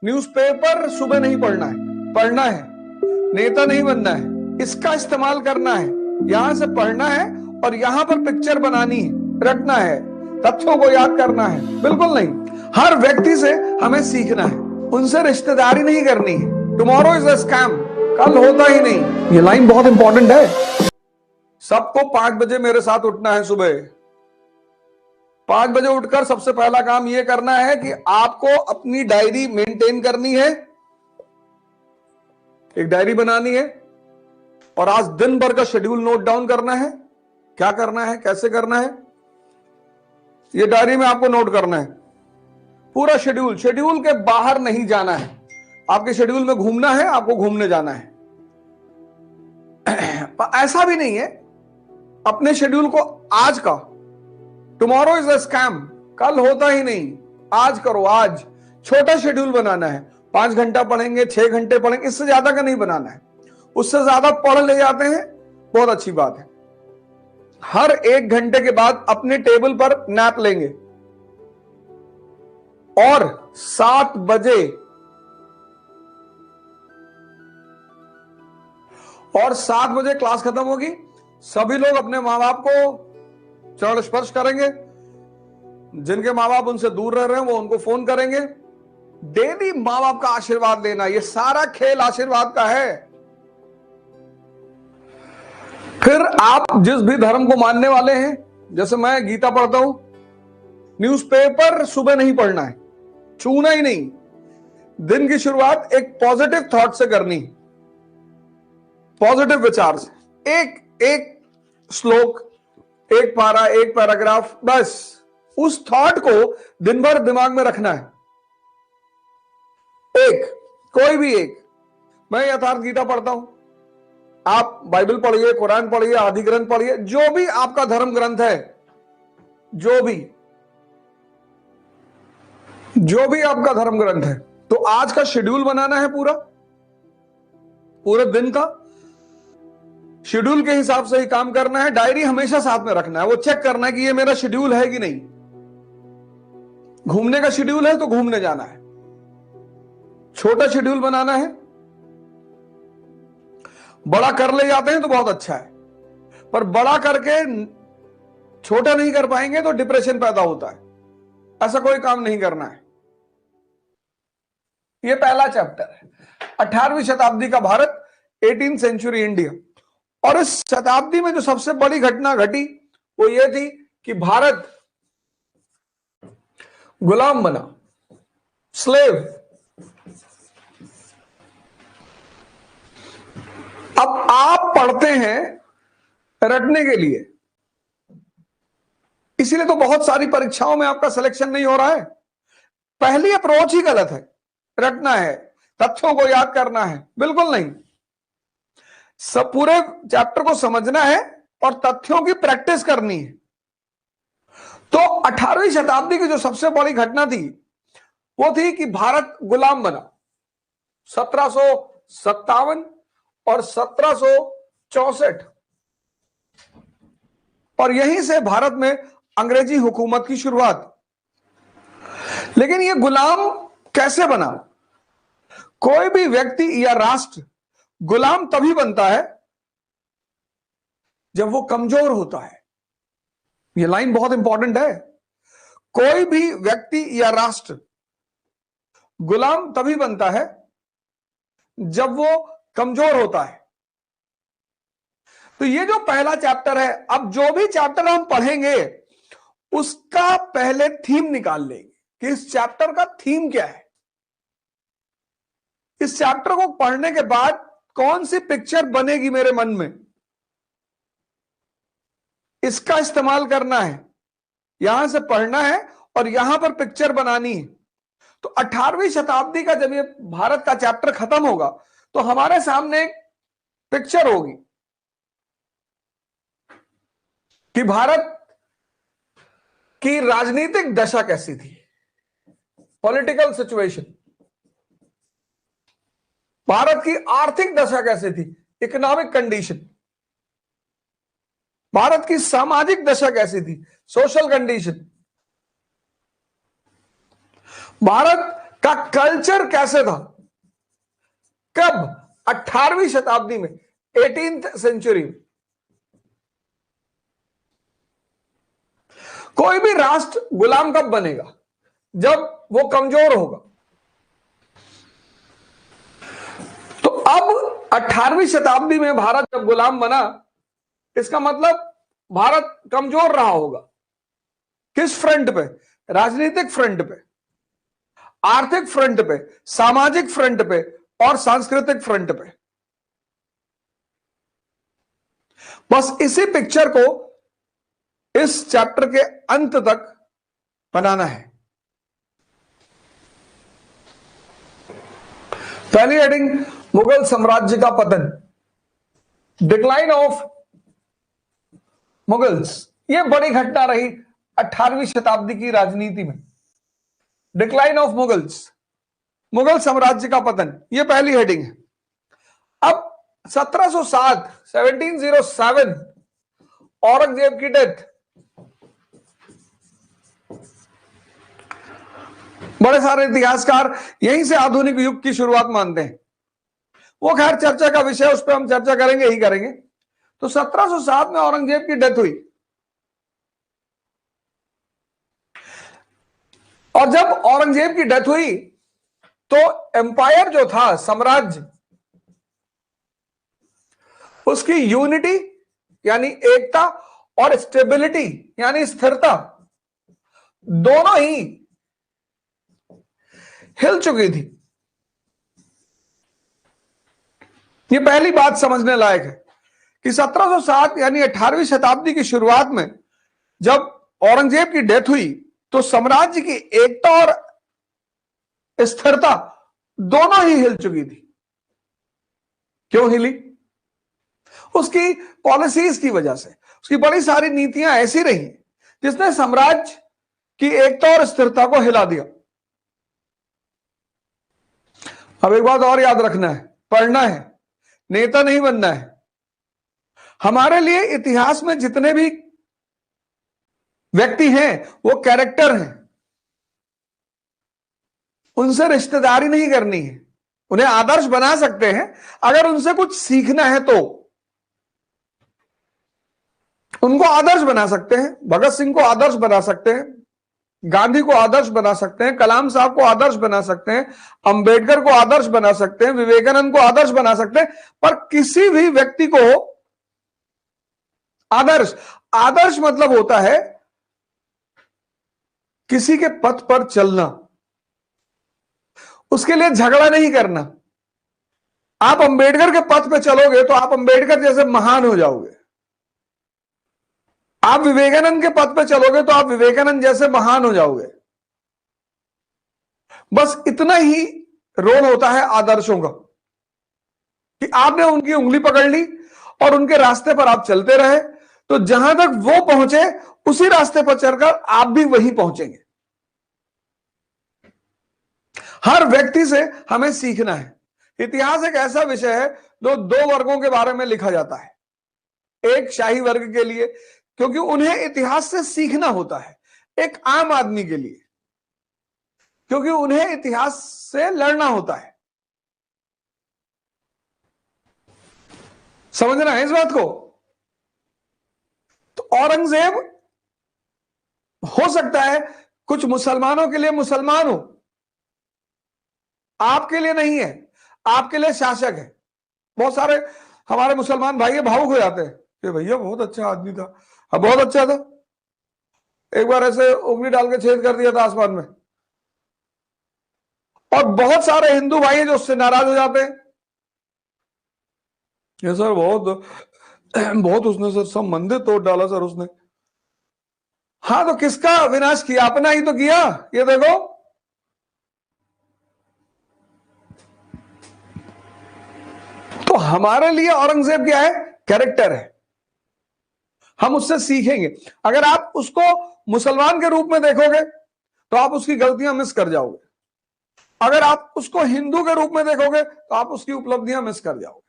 Newspaper सुबह नहीं पढ़ना है, पढ़ना है। नेता नहीं बनना है, इसका इस्तेमाल करना है। यहां से पढ़ना है और यहां पर पिक्चर बनानी है, रखना है, तथ्यों को याद करना है। बिल्कुल नहीं, हर व्यक्ति से हमें सीखना है, उनसे रिश्तेदारी नहीं करनी है। टुमारो इज अ स्कैम, कल होता ही नहीं। ये लाइन बहुत इंपॉर्टेंट है। सबको 5 बजे मेरे साथ उठना है। सुबह 5 बजे उठकर सबसे पहला काम यह करना है कि आपको अपनी डायरी मेंटेन करनी है, एक डायरी बनानी है और आज दिन भर का शेड्यूल नोट डाउन करना है। क्या करना है, कैसे करना है, ये डायरी में आपको नोट करना है। पूरा शेड्यूल, शेड्यूल के बाहर नहीं जाना है। आपके शेड्यूल में घूमना है, आपको घूमने जाना है। ऐसा भी नहीं है अपने शेड्यूल को आज का, टुमारो इज अ स्कैम, कल होता ही नहीं, आज करो। आज छोटा शेड्यूल बनाना है। 5 घंटा पढ़ेंगे, 6 घंटे पढ़ेंगे, इससे ज्यादा का नहीं बनाना है। उससे ज्यादा पढ़ ले जाते हैं, बहुत अच्छी बात है। हर 1 घंटे के बाद अपने टेबल पर नैप लेंगे और 7 बजे क्लास खत्म होगी। सभी लोग अपने मां बाप को चरण स्पर्श करेंगे। जिनके मां बाप उनसे दूर रह रहे हैं वो उनको फोन करेंगे। डेली मां बाप का आशीर्वाद लेना, ये सारा खेल आशीर्वाद का है। फिर आप जिस भी धर्म को मानने वाले हैं, जैसे मैं गीता पढ़ता हूं, न्यूज़पेपर सुबह नहीं पढ़ना है, छूना ही नहीं। दिन की शुरुआत एक पॉजिटिव थॉट से करनी, पॉजिटिव विचार से। एक श्लोक, एक पारा, एक पैराग्राफ, बस उस थॉट को दिन भर दिमाग में रखना है। कोई भी एक। मैं यथार्थ गीता पढ़ता हूं, आप बाइबल पढ़िए, कुरान पढ़िए, आदि ग्रंथ पढ़िए, जो भी आपका धर्म ग्रंथ है, जो भी आपका धर्म ग्रंथ है। तो आज का शेड्यूल बनाना है, पूरे दिन का शेड्यूल के हिसाब से ही काम करना है। डायरी हमेशा साथ में रखना है, वो चेक करना है कि ये मेरा शेड्यूल है कि नहीं। घूमने का शेड्यूल है तो घूमने जाना है। छोटा शेड्यूल बनाना है। बड़ा कर ले जाते हैं तो बहुत अच्छा है, पर बड़ा करके छोटा नहीं कर पाएंगे तो डिप्रेशन पैदा होता है। ऐसा कोई काम नहीं करना है। यह पहला चैप्टर है, 18वीं शताब्दी का भारत, 18th सेंचुरी इंडिया। और इस शताब्दी में जो सबसे बड़ी घटना घटी वो ये थी कि भारत गुलाम बना, स्लेव। अब आप पढ़ते हैं रटने के लिए, इसीलिए तो बहुत सारी परीक्षाओं में आपका सिलेक्शन नहीं हो रहा है। पहली अप्रोच ही गलत है। रटना है, तथ्यों को याद करना है, बिल्कुल नहीं। सब पूरे चैप्टर को समझना है और तथ्यों की प्रैक्टिस करनी है। तो 18वीं शताब्दी की जो सबसे बड़ी घटना थी वो थी कि भारत गुलाम बना। 1757 और 1764, और यहीं से भारत में अंग्रेजी हुकूमत की शुरुआत। लेकिन यह गुलाम कैसे बना? कोई भी व्यक्ति या राष्ट्र गुलाम तभी बनता है जब वो कमजोर होता है। यह लाइन बहुत इंपॉर्टेंट है। कोई भी व्यक्ति या राष्ट्र गुलाम तभी बनता है जब वो कमजोर होता है। तो ये जो पहला चैप्टर है, अब जो भी चैप्टर हम पढ़ेंगे उसका पहले थीम निकाल लेंगे कि इस चैप्टर का थीम क्या है। इस चैप्टर को पढ़ने के बाद कौन सी पिक्चर बनेगी मेरे मन में, इसका इस्तेमाल करना है। यहां से पढ़ना है और यहां पर पिक्चर बनानी है। तो 18वीं शताब्दी का जब ये भारत का चैप्टर खत्म होगा तो हमारे सामने एक पिक्चर होगी कि भारत की राजनीतिक दशा कैसी थी, पॉलिटिकल सिचुएशन। भारत की आर्थिक दशा कैसी थी, इकोनॉमिक कंडीशन। भारत की सामाजिक दशा कैसी थी, सोशल कंडीशन। भारत का कल्चर कैसे था, कब, 18वीं शताब्दी में, 18th सेंचुरी में। कोई भी राष्ट्र गुलाम कब बनेगा, जब वो कमजोर होगा। तो अब 18वीं शताब्दी में भारत जब गुलाम बना, इसका मतलब भारत कमजोर रहा होगा। किस फ्रंट पे, राजनीतिक फ्रंट पे, आर्थिक फ्रंट पे, सामाजिक फ्रंट पे और सांस्कृतिक फ्रंट पे। बस इसी पिक्चर को इस चैप्टर के अंत तक बनाना है। पहली हेडिंग, मुगल साम्राज्य का पतन, डिक्लाइन ऑफ मुगल्स। यह बड़ी घटना रही 18वीं शताब्दी की राजनीति में। डिक्लाइन ऑफ मुगल्स, मुगल साम्राज्य का पतन, यह पहली हेडिंग है। अब 1707 औरंगजेब की डेथ। बड़े सारे इतिहासकार यहीं से आधुनिक युग की शुरुआत मानते हैं। वो खैर चर्चा का विषय, उस पर हम चर्चा करेंगे ही करेंगे। तो 1707 में औरंगजेब की डेथ हुई, और जब औरंगजेब की डेथ हुई तो एम्पायर जो था, साम्राज्य, उसकी यूनिटी यानी एकता और स्टेबिलिटी यानी स्थिरता, दोनों ही हिल चुकी थी। यह पहली बात समझने लायक है कि 1707 यानी 18वीं शताब्दी की शुरुआत में जब औरंगजेब की डेथ हुई तो साम्राज्य की एकता और स्थिरता दोनों ही हिल चुकी थी। क्यों हिली? उसकी पॉलिसीज की वजह से। उसकी बड़ी सारी नीतियां ऐसी रही जिसने साम्राज्य की एकता और स्थिरता को हिला दिया। अब एक बात और याद रखना है, पढ़ना है, नेता नहीं बनना है। हमारे लिए इतिहास में जितने भी व्यक्ति हैं वो कैरेक्टर हैं, उनसे रिश्तेदारी नहीं करनी है। उन्हें आदर्श बना सकते हैं, अगर उनसे कुछ सीखना है तो उनको आदर्श बना सकते हैं। भगत सिंह को आदर्श बना सकते हैं, गांधी को आदर्श बना सकते हैं, कलाम साहब को आदर्श बना सकते हैं, अंबेडकर को आदर्श बना सकते हैं, विवेकानंद को आदर्श बना सकते हैं, पर किसी भी व्यक्ति को आदर्श मतलब होता है किसी के पथ पर चलना, उसके लिए झगड़ा नहीं करना। आप अंबेडकर के पथ पे चलोगे तो आप अंबेडकर जैसे महान हो जाओगे। आप विवेकानंद के पथ पे चलोगे तो आप विवेकानंद जैसे महान हो जाओगे। बस इतना ही रोल होता है आदर्शों का कि आपने उनकी उंगली पकड़ ली और उनके रास्ते पर आप चलते रहे, तो जहां तक वो पहुंचे उसी रास्ते पर चलकर आप भी वहीं पहुंचेंगे। हर व्यक्ति से हमें सीखना है। इतिहास एक ऐसा विषय है जो दो वर्गों के बारे में लिखा जाता है। एक शाही वर्ग के लिए, क्योंकि उन्हें इतिहास से सीखना होता है। एक आम आदमी के लिए, क्योंकि उन्हें इतिहास से लड़ना होता है। समझना है इस बात को? तो औरंगजेब हो सकता है कुछ मुसलमानों के लिए मुसलमान हो, आपके लिए नहीं है। आपके लिए शासक है। बहुत सारे हमारे मुसलमान भाई भावुक हो जाते हैं कि भैया बहुत अच्छा आदमी था। हाँ, बहुत अच्छा था, एक बार ऐसे उंगली डाल के छेद कर दिया था आसमान में। और बहुत सारे हिंदू भाई हैं जो उससे नाराज हो जाते हैं। ये सर बहुत उसने सर सब मंदिर तोड़ डाला सर उसने। हाँ, तो किसका विनाश किया? अपना ही तो किया। ये देखो, तो हमारे लिए औरंगजेब क्या है? कैरेक्टर है। हम उससे सीखेंगे। अगर आप उसको मुसलमान के रूप में देखोगे तो आप उसकी गलतियां मिस कर जाओगे। अगर आप उसको हिंदू के रूप में देखोगे तो आप उसकी उपलब्धियां मिस कर जाओगे।